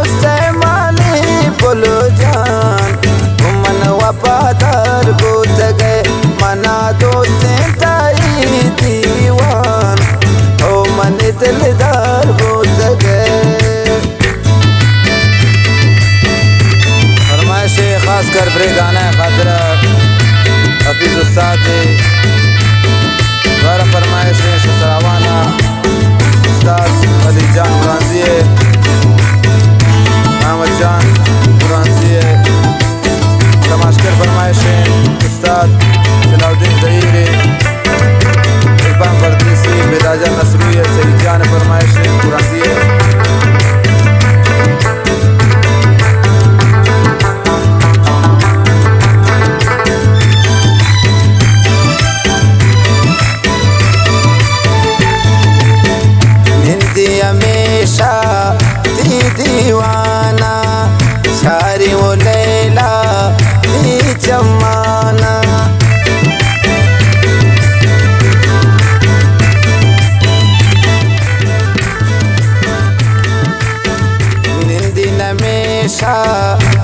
दोस्त मानी पुल जान मन वफादार गुज गए मना दोस्त ताई दीवान हो मन दिलदार गुज गए। फरमाइश खास कर ब्रे गाना खातिर हफीज उस्ताद द्वारा फरमाइश सरावाना उस्ताद अली जान बुरांजी मोहम्मद जान बुरांजी तमाशकर फरमाइश उस्ताद सलाउद्दीन ज़हीर इरफान परदेसी बेदाजा नसरुई सईद जान फरमाइश बुरांजी हमेशा दी दीवाना सारी वो लैला दी जमाना निंदी हमेशा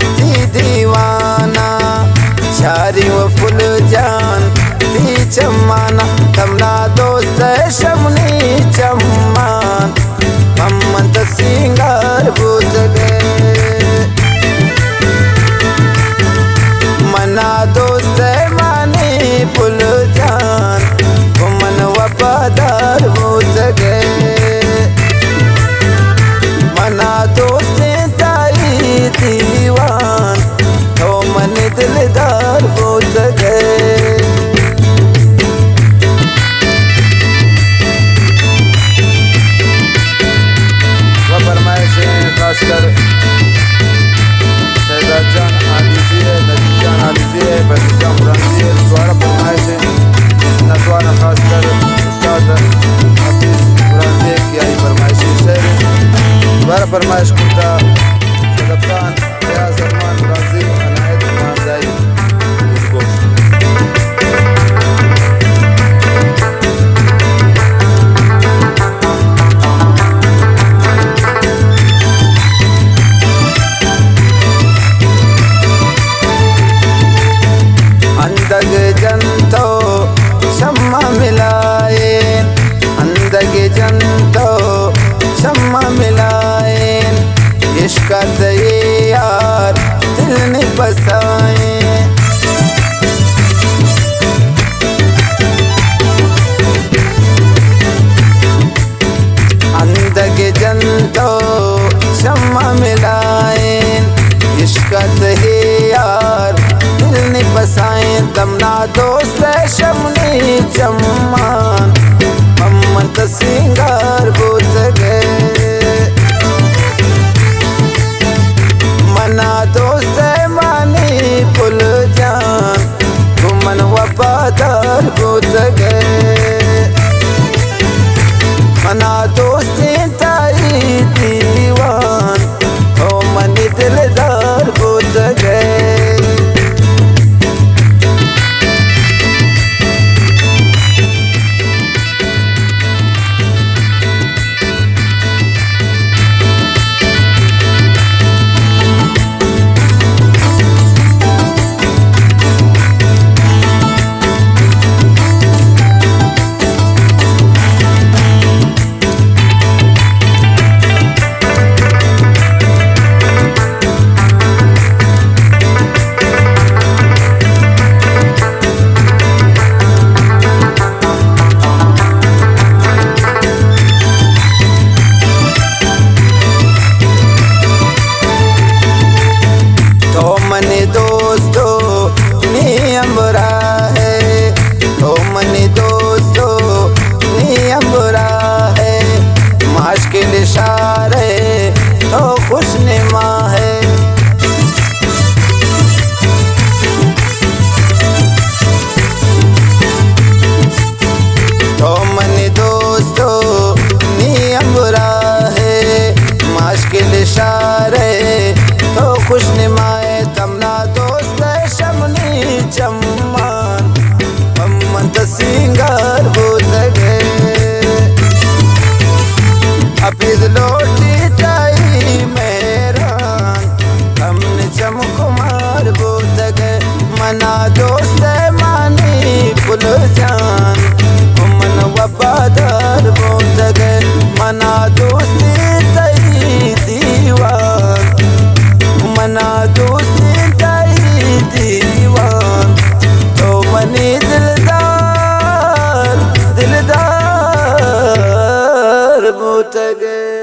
दी दीवाना सारी वो फुल जान दी जमाना तमना दोस्त शमनी चम्मान मम्मद सिंगार बुझ गए मना दोस्त मानी पुल जान मन वफादार बुझ गए मना दोस्त ताई दीवान हो मन दिलदार बुझ गए। खासकर शहजाद जान आलिजी नजीब जान आलिजी फैसल जान बुरांजी द्वारा फरमाइश नतवाना खासकर उस्ताद हफीज बुरांजी की आई फरमाइश शेर द्वारा फरमाइश कुर्ता सदब खान रियाज रहमान बुरांजी अनायत इमामदाई जंतो शम्मा मिलाए अंदग जंतो शम्मा मिलाए इश्क यार दिल ने बसाए अंदग जंतो शम्मा मिलाए इश्क यार दिल बसाए तमना दोस्त शमनी चम्मान मम्मद सिंगार बुझ गए मना दोस्त मानी पुल जान मन वफादार बुझ गए मना दोस्त ताई दीवान हो मन दिलदार बुझ गए। हफीज लौटी जाई मेरा सके।